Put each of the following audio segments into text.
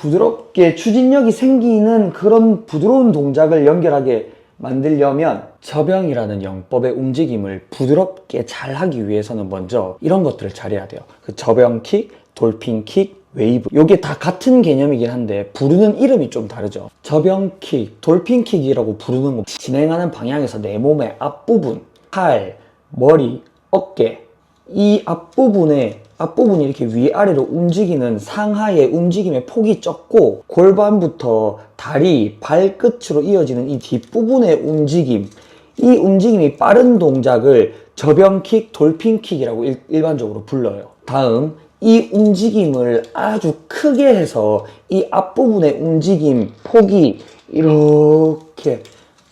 부드럽게 추진력이 생기는 그런 부드러운 동작을 연결하게 만들려면 저병이라는 영법의 움직임을 부드럽게 잘 하기 위해서는 먼저 이런 것들을 잘해야 돼요. 그 저병킥, 돌핀킥, 웨이브, 요게 다 같은 개념이긴 한데 부르는 이름이 좀 다르죠. 저병킥, 돌핀킥이라고 부르는 거 진행하는 방향에서 내 몸의 앞부분, 팔, 머리, 어깨, 이 앞부분이 이렇게 위아래로 움직이는 상하의 움직임의 폭이 적고 골반부터 다리, 발끝으로 이어지는 이 뒷부분의 움직임, 이 움직임이 빠른 동작을 저병킥, 돌핀킥이라고 일반적으로 불러요. 다음, 이 움직임을 아주 크게 해서 이 앞부분의 움직임 폭이 이렇게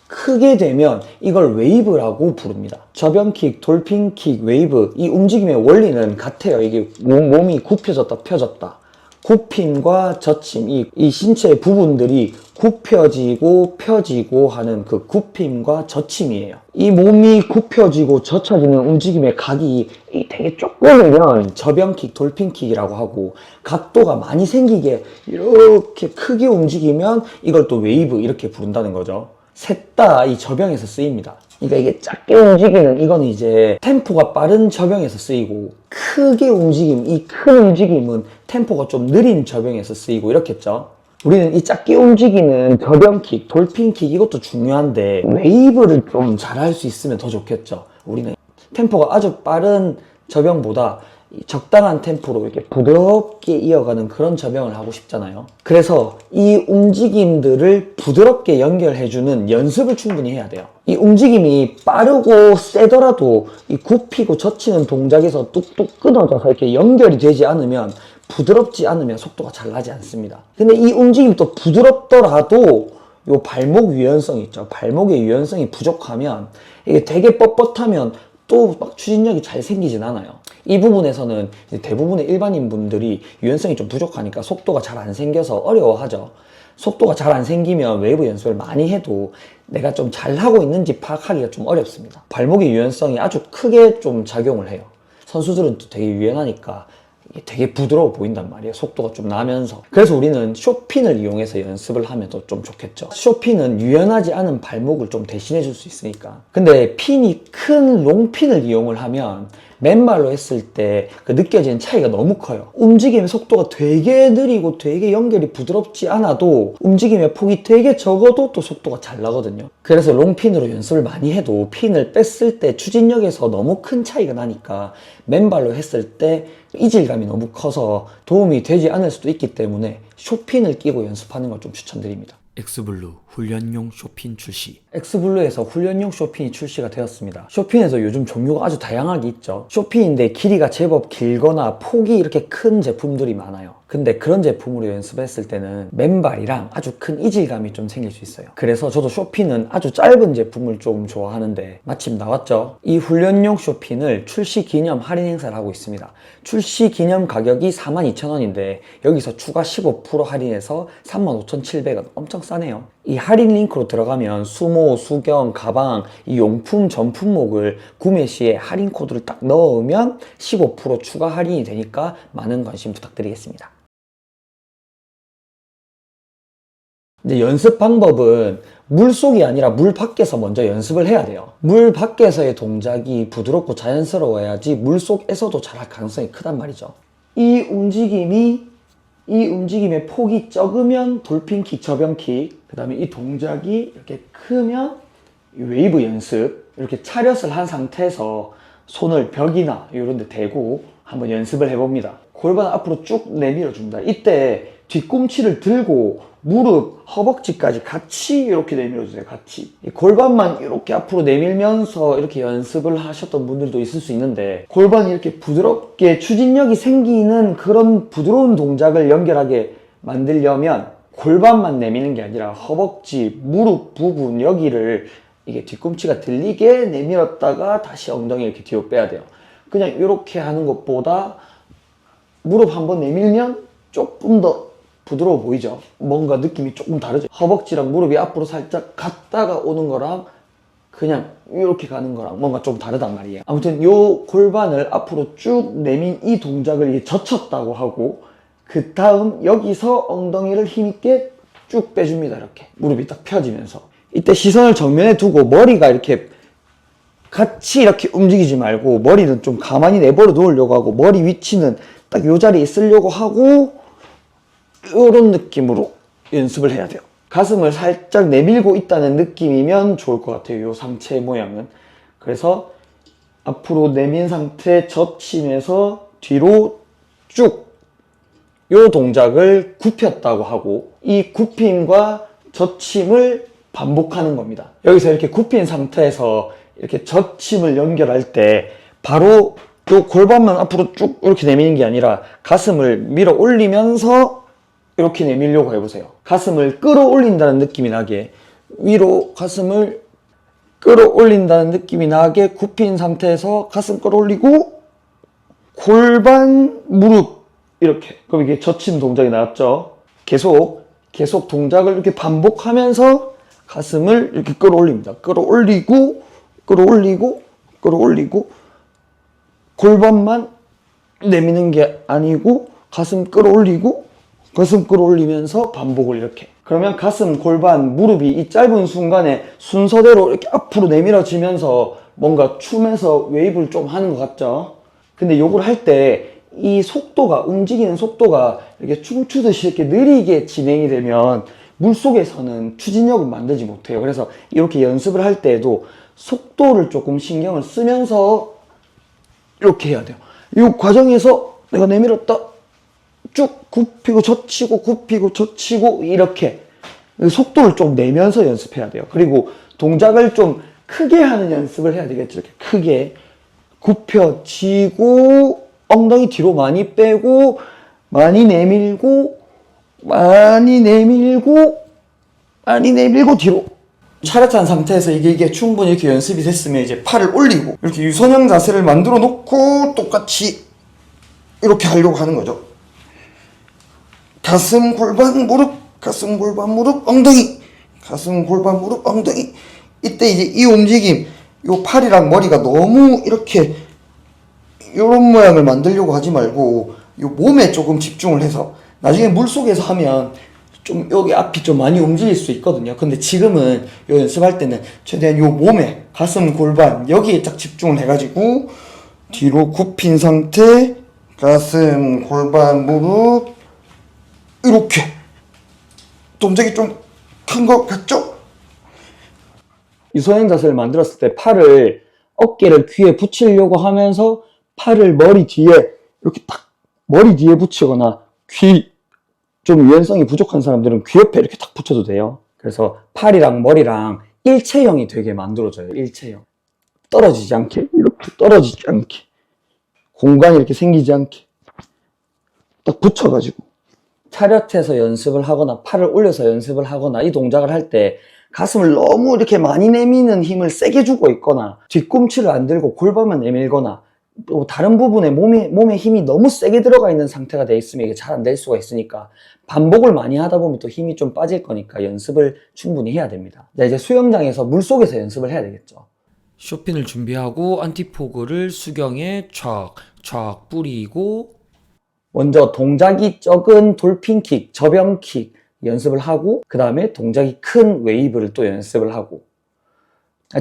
크게 되면 이걸 웨이브라고 부릅니다. 저병킥, 돌핀킥, 웨이브, 이 움직임의 원리는 같아요. 이게 몸이 굽혀졌다 펴졌다, 굽힘과 젖힘, 이 신체의 부분들이 굽혀지고 펴지고 하는 그 굽힘과 젖힘이에요. 이 몸이 굽혀지고 젖혀지는 움직임의 각이 되게 조금이면 저병킥, 돌핀킥이라고 하고, 각도가 많이 생기게 이렇게 크게 움직이면 이걸 또 웨이브 이렇게 부른다는 거죠. 셋 다 이 저병에서 쓰입니다. 그러니까 이게 작게 움직이는 이거는 이제 템포가 빠른 저병에서 쓰이고, 크게 움직임, 이 큰 움직임은 템포가 좀 느린 저병에서 쓰이고 이렇겠죠. 우리는 이 작게 움직이는 저병킥, 돌핀킥 이것도 중요한데 웨이브를 좀 잘할 수 있으면 더 좋겠죠. 우리는 템포가 아주 빠른 저병보다 적당한 템포로 이렇게 부드럽게 이어가는 그런 저병을 하고 싶잖아요. 그래서 이 움직임들을 부드럽게 연결해주는 연습을 충분히 해야 돼요. 이 움직임이 빠르고 세더라도 이 굽히고 젖히는 동작에서 뚝뚝 끊어져서 이렇게 연결이 되지 않으면, 부드럽지 않으면 속도가 잘 나지 않습니다. 근데 이 움직임이 또 부드럽더라도 요 발목 유연성 있죠. 발목의 유연성이 부족하면, 이게 되게 뻣뻣하면 또 막 추진력이 잘 생기진 않아요. 이 부분에서는 대부분의 일반인 분들이 유연성이 좀 부족하니까 속도가 잘 안 생겨서 어려워하죠. 속도가 잘 안 생기면 웨이브 연습을 많이 해도 내가 좀 잘하고 있는지 파악하기가 좀 어렵습니다. 발목의 유연성이 아주 크게 좀 작용을 해요. 선수들은 또 되게 유연하니까 이게 되게 부드러워 보인단 말이에요. 속도가 좀 나면서. 그래서 우리는 쇼핀을 이용해서 연습을 하면 더 좀 좋겠죠. 쇼핀은 유연하지 않은 발목을 좀 대신해 줄 수 있으니까. 근데 핀이 큰 롱핀을 이용을 하면 맨발로 했을 때 그 느껴지는 차이가 너무 커요. 움직임의 속도가 되게 느리고 되게 연결이 부드럽지 않아도 움직임의 폭이 되게 적어도 또 속도가 잘 나거든요. 그래서 롱핀으로 연습을 많이 해도 핀을 뺐을 때 추진력에서 너무 큰 차이가 나니까 맨발로 했을 때 이질감이 너무 커서 도움이 되지 않을 수도 있기 때문에 쇼핀을 끼고 연습하는 걸 좀 추천드립니다. 엑스블루 훈련용 쇼핀 출시. 엑스블루에서 훈련용 쇼핀이 출시가 되었습니다. 쇼핀에서 요즘 종류가 아주 다양하게 있죠. 쇼핀인데 길이가 제법 길거나 폭이 이렇게 큰 제품들이 많아요. 근데 그런 제품으로 연습했을 때는 맨발이랑 아주 큰 이질감이 좀 생길 수 있어요. 그래서 저도 쇼핀은 아주 짧은 제품을 좀 좋아하는데 마침 나왔죠. 이 훈련용 쇼핀을 출시 기념 할인 행사를 하고 있습니다. 출시 기념 가격이 42,000원인데 여기서 추가 15% 할인해서 35,700원, 엄청 싸네요. 이 할인 링크로 들어가면 수모, 수경, 가방, 이 용품 전 품목을 구매 시에 할인 코드를 딱 넣으면 15% 추가 할인이 되니까 많은 관심 부탁드리겠습니다. 이제 연습 방법은 물속이 아니라 물 밖에서 먼저 연습을 해야 돼요. 물 밖에서의 동작이 부드럽고 자연스러워야지 물 속에서도 잘할 가능성이 크단 말이죠. 이 움직임의 폭이 적으면 돌핀킥, 저병킥, 그 다음에 이 동작이 이렇게 크면 웨이브 연습, 이렇게 차렷을 한 상태에서 손을 벽이나 이런 데 대고 한번 연습을 해봅니다. 골반 앞으로 쭉 내밀어 줍니다. 이때 뒤꿈치를 들고 무릎, 허벅지까지 같이 이렇게 내밀어주세요. 같이. 골반만 이렇게 앞으로 내밀면서 이렇게 연습을 하셨던 분들도 있을 수 있는데, 골반이 이렇게 부드럽게 추진력이 생기는 그런 부드러운 동작을 연결하게 만들려면 골반만 내미는 게 아니라 허벅지, 무릎 부분 여기를 이게 뒤꿈치가 들리게 내밀었다가 다시 엉덩이 이렇게 뒤로 빼야 돼요. 그냥 이렇게 하는 것보다 무릎 한번 내밀면 조금 더 부드러워 보이죠? 뭔가 느낌이 조금 다르죠? 허벅지랑 무릎이 앞으로 살짝 갔다가 오는 거랑 그냥 이렇게 가는 거랑 뭔가 좀 다르단 말이에요. 아무튼 요 골반을 앞으로 쭉 내민 이 동작을 젖혔다고 하고, 그 다음 여기서 엉덩이를 힘있게 쭉 빼줍니다. 이렇게 무릎이 딱 펴지면서 이때 시선을 정면에 두고 머리가 이렇게 같이 이렇게 움직이지 말고 머리는 좀 가만히 내버려 놓으려고 하고 머리 위치는 딱 요 자리에 있으려고 하고 이런 느낌으로 연습을 해야 돼요. 가슴을 살짝 내밀고 있다는 느낌이면 좋을 것 같아요. 요 상체 모양은. 그래서 앞으로 내민 상태 젖힘에서 뒤로 쭉 요 동작을 굽혔다고 하고 이 굽힘과 젖힘을 반복하는 겁니다. 여기서 이렇게 굽힌 상태에서 이렇게 젖힘을 연결할 때 바로 요 골반만 앞으로 쭉 이렇게 내미는 게 아니라 가슴을 밀어 올리면서 이렇게 내밀려고 해보세요. 가슴을 끌어올린다는 느낌이 나게 위로 가슴을 끌어올린다는 느낌이 나게 굽힌 상태에서 가슴 끌어올리고 골반, 무릎 이렇게. 그럼 이게 젖힘 동작이 나왔죠. 계속 동작을 이렇게 반복하면서 가슴을 이렇게 끌어올립니다. 끌어올리고 골반만 내미는 게 아니고 가슴 끌어올리면서 반복을 이렇게. 그러면 가슴, 골반, 무릎이 이 짧은 순간에 순서대로 이렇게 앞으로 내밀어지면서 뭔가 춤에서 웨이브를 좀 하는 것 같죠? 근데 요걸 할 때 이 속도가, 움직이는 속도가 이렇게 춤추듯이 이렇게 느리게 진행이 되면 물속에서는 추진력을 만들지 못해요. 그래서 이렇게 연습을 할 때에도 속도를 조금 신경을 쓰면서 이렇게 해야 돼요. 이 과정에서 내가 내밀었다 쭉 굽히고 젖히고 이렇게 속도를 좀 내면서 연습해야 돼요. 그리고 동작을 좀 크게 하는 연습을 해야 되겠죠. 이렇게 크게 굽혀지고 엉덩이 뒤로 많이 빼고 많이 내밀고 뒤로 차렷한 상태에서 이게 충분히 이렇게 연습이 됐으면 이제 팔을 올리고 이렇게 유선형 자세를 만들어 놓고 똑같이 이렇게 하려고 하는 거죠. 가슴, 골반, 무릎, 엉덩이. 가슴, 골반, 무릎, 엉덩이. 이때 이제 이 움직임, 요 팔이랑 머리가 너무 이렇게 요런 모양을 만들려고 하지 말고 요 몸에 조금 집중을 해서 나중에 물속에서 하면 좀 여기 앞이 좀 많이 움직일 수 있거든요. 근데 지금은 요 연습할 때는 최대한 요 몸에 가슴, 골반 여기에 딱 집중을 해가지고 뒤로 굽힌 상태 가슴, 골반, 무릎 이렇게 동작이 좀 큰 것 같죠? 유선형 자세를 만들었을 때 팔을 어깨를 귀에 붙이려고 하면서 팔을 머리 뒤에 이렇게 딱 머리 뒤에 붙이거나 귀 좀 유연성이 부족한 사람들은 귀 옆에 이렇게 딱 붙여도 돼요. 그래서 팔이랑 머리랑 일체형이 되게 만들어져요. 일체형. 떨어지지 않게 이렇게 떨어지지 않게 공간이 이렇게 생기지 않게 딱 붙여가지고 차렷해서 연습을 하거나 팔을 올려서 연습을 하거나 이 동작을 할 때 가슴을 너무 이렇게 많이 내미는 힘을 세게 주고 있거나 뒤꿈치를 안 들고 골반만 내밀거나 또 다른 부분에 몸에 힘이 너무 세게 들어가 있는 상태가 돼 있으면 이게 잘 안 될 수가 있으니까 반복을 많이 하다 보면 또 힘이 좀 빠질 거니까 연습을 충분히 해야 됩니다. 이제 수영장에서 물속에서 연습을 해야 되겠죠. 쇼핀을 준비하고 안티포그를 수경에 촥 뿌리고 먼저 동작이 적은 돌핀킥, 저병킥 연습을 하고 그 다음에 동작이 큰 웨이브를 또 연습을 하고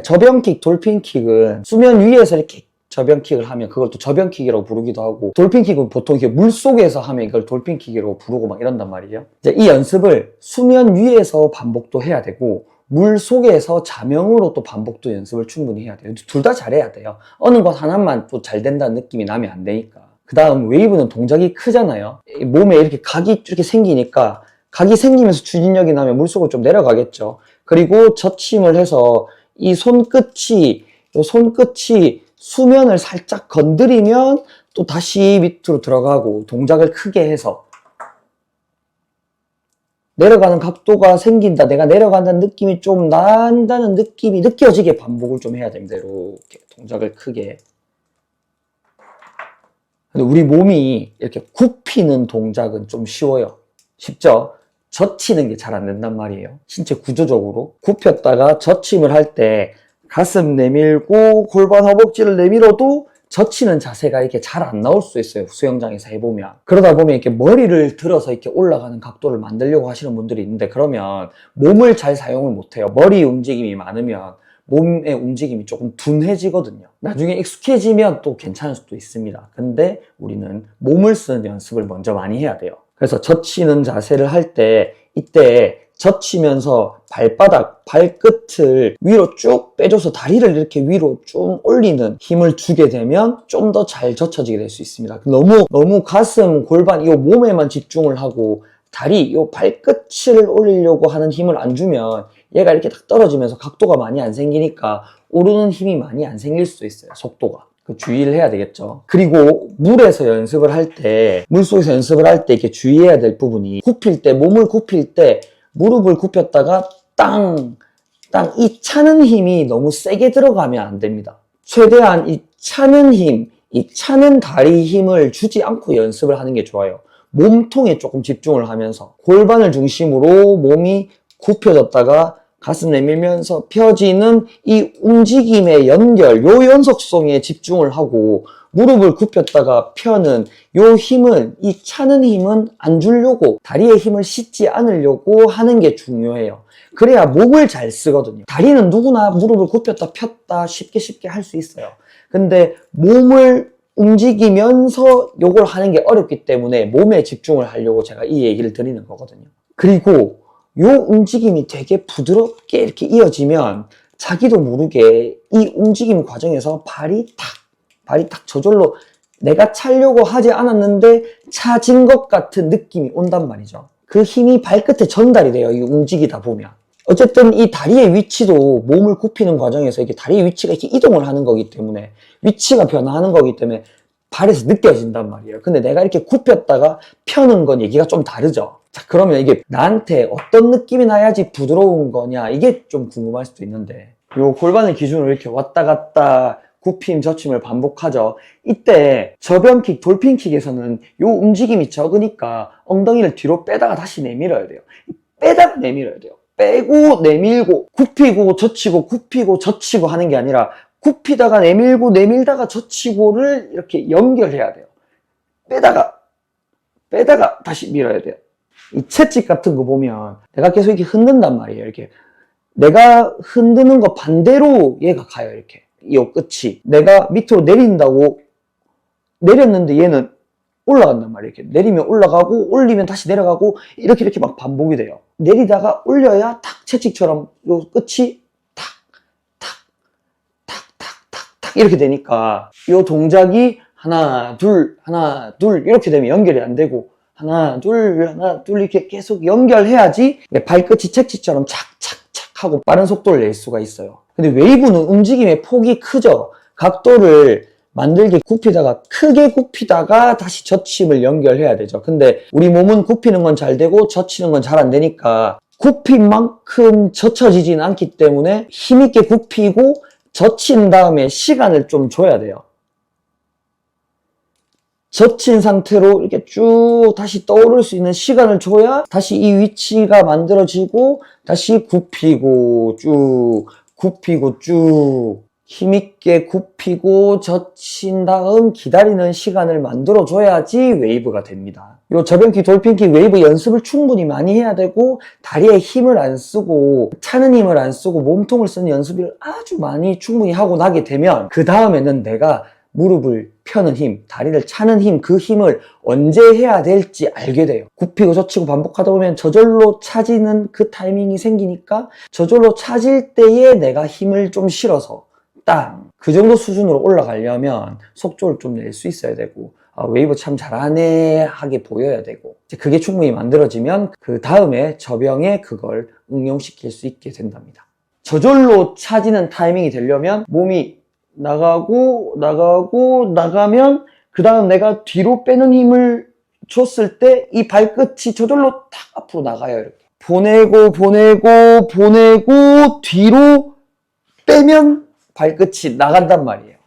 저병킥, 돌핀킥은 수면 위에서 이렇게 저병킥을 하면 그걸 또 저병킥이라고 부르기도 하고 돌핀킥은 보통 이렇게 물속에서 하면 이걸 돌핀킥이라고 부르고 막 이런단 말이에요. 이제 이 연습을 수면 위에서 반복도 해야 되고 물속에서 자명으로 또 반복도 연습을 충분히 해야 돼요. 둘 다 잘해야 돼요. 어느 것 하나만 또 잘 된다는 느낌이 나면 안 되니까. 그 다음 웨이브는 동작이 크잖아요. 몸에 이렇게 각이 이렇게 생기니까 각이 생기면서 추진력이 나면 물속으로 좀 내려가겠죠. 그리고 젖힘을 해서 이 손끝이 수면을 살짝 건드리면 또 다시 밑으로 들어가고 동작을 크게 해서 내려가는 각도가 생긴다. 내가 내려간다는 느낌이 좀 난다는 느낌이 느껴지게 반복을 좀 해야 됩니다. 이렇게 동작을 크게. 근데 우리 몸이 이렇게 굽히는 동작은 좀 쉬워요. 쉽죠? 젖히는 게 잘 안 된단 말이에요. 신체 구조적으로. 굽혔다가 젖힘을 할 때 가슴 내밀고 골반 허벅지를 내밀어도 젖히는 자세가 이렇게 잘 안 나올 수 있어요. 수영장에서 해보면. 그러다 보면 이렇게 머리를 들어서 이렇게 올라가는 각도를 만들려고 하시는 분들이 있는데, 그러면 몸을 잘 사용을 못해요. 머리 움직임이 많으면 몸의 움직임이 조금 둔해지거든요. 나중에 익숙해지면 또 괜찮을 수도 있습니다. 근데 우리는 몸을 쓰는 연습을 먼저 많이 해야 돼요. 그래서 젖히는 자세를 할 때, 이때 젖히면서 발바닥, 발끝을 위로 쭉 빼줘서 다리를 이렇게 위로 좀 올리는 힘을 주게 되면 좀 더 잘 젖혀지게 될 수 있습니다. 너무 가슴, 골반, 이 몸에만 집중을 하고 다리, 이 발끝을 올리려고 하는 힘을 안 주면 얘가 이렇게 딱 떨어지면서 각도가 많이 안 생기니까 오르는 힘이 많이 안 생길 수도 있어요. 속도가. 주의를 해야 되겠죠. 그리고 물에서 연습을 할 때, 물속에서 연습을 할 때 이렇게 주의해야 될 부분이, 굽힐 때, 몸을 굽힐 때 무릎을 굽혔다가 이 차는 힘이 너무 세게 들어가면 안 됩니다. 최대한 이 차는 힘, 이 차는 다리 힘을 주지 않고 연습을 하는 게 좋아요. 몸통에 조금 집중을 하면서 골반을 중심으로 몸이 굽혀졌다가 가슴 내밀면서 펴지는 이 움직임의 연결, 요 연속성에 집중을 하고 무릎을 굽혔다가 펴는 요 힘은, 이 차는 힘은 안 주려고, 다리의 힘을 싣지 않으려고 하는 게 중요해요. 그래야 몸을 잘 쓰거든요. 다리는 누구나 무릎을 굽혔다 폈다 쉽게 할 수 있어요. 근데 몸을 움직이면서 요걸 하는 게 어렵기 때문에 몸에 집중을 하려고 제가 이 얘기를 드리는 거거든요. 그리고 요 움직임이 되게 부드럽게 이렇게 이어지면 자기도 모르게 이 움직임 과정에서 발이 탁 저절로 내가 차려고 하지 않았는데 차진 것 같은 느낌이 온단 말이죠. 그 힘이 발끝에 전달이 돼요. 이 움직이다 보면. 어쨌든 이 다리의 위치도 몸을 굽히는 과정에서 이렇게 다리의 위치가 이렇게 이동을 하는 거기 때문에, 위치가 변화하는 거기 때문에 발에서 느껴진단 말이에요. 근데 내가 이렇게 굽혔다가 펴는 건 얘기가 좀 다르죠. 자, 그러면 이게 나한테 어떤 느낌이 나야지 부드러운 거냐, 이게 좀 궁금할 수도 있는데, 요 골반을 기준으로 이렇게 왔다 갔다 굽힘, 젖힘을 반복하죠. 이때 저변킥, 돌핀킥에서는 요 움직임이 적으니까 엉덩이를 뒤로 빼다가 다시 내밀어야 돼요. 빼다가 내밀어야 돼요. 빼고 내밀고 굽히고 젖히고 굽히고 젖히고 하는 게 아니라 굽히다가 내밀고 내밀다가 젖히고를 이렇게 연결해야 돼요. 빼다가 다시 밀어야 돼요. 이 채찍 같은 거 보면 내가 계속 이렇게 흔든단 말이에요. 이렇게 내가 흔드는 거 반대로 얘가 가요. 이렇게 이 끝이 내가 밑으로 내린다고 내렸는데 얘는 올라간단 말이에요. 이렇게 내리면 올라가고 올리면 다시 내려가고 이렇게 막 반복이 돼요. 내리다가 올려야 탁 채찍처럼 요 끝이 탁 이렇게 되니까 요 동작이 하나 둘 이렇게 되면 연결이 안 되고 하나 둘 이렇게 계속 연결해야지 발끝이 채찍처럼 착착착 하고 빠른 속도를 낼 수가 있어요. 근데 웨이브는 움직임의 폭이 크죠. 각도를 만들게 굽히다가 크게 굽히다가 다시 젖힘을 연결해야 되죠. 근데 우리 몸은 굽히는 건 잘 되고 젖히는 건 잘 안 되니까 굽힌 만큼 젖혀지진 않기 때문에 힘있게 굽히고 젖힌 다음에 시간을 좀 줘야 돼요. 젖힌 상태로 이렇게 쭉 다시 떠오를 수 있는 시간을 줘야 다시 이 위치가 만들어지고 다시 굽히고 쭉 힘있게 굽히고 젖힌 다음 기다리는 시간을 만들어줘야지 웨이브가 됩니다. 요 저변킥, 돌핀킥, 웨이브 연습을 충분히 많이 해야 되고 다리에 힘을 안 쓰고 차는 힘을 안 쓰고 몸통을 쓰는 연습을 아주 많이 충분히 하고 나게 되면 그 다음에는 내가 무릎을 펴는 힘, 다리를 차는 힘, 그 힘을 언제 해야 될지 알게 돼요. 굽히고 젖히고 반복하다 보면 저절로 차지는 그 타이밍이 생기니까 저절로 차질 때에 내가 힘을 좀 실어서 그 정도 수준으로 올라가려면 속도를 좀 낼 수 있어야 되고 웨이브 참 잘하네 하게 보여야 되고 그게 충분히 만들어지면 그 다음에 저병에 그걸 응용시킬 수 있게 된답니다. 저절로 차지는 타이밍이 되려면 몸이 나가면 그 다음 내가 뒤로 빼는 힘을 줬을 때 이 발끝이 저절로 탁 앞으로 나가요. 이렇게 보내고 뒤로 빼면 발끝이 나간단 말이에요.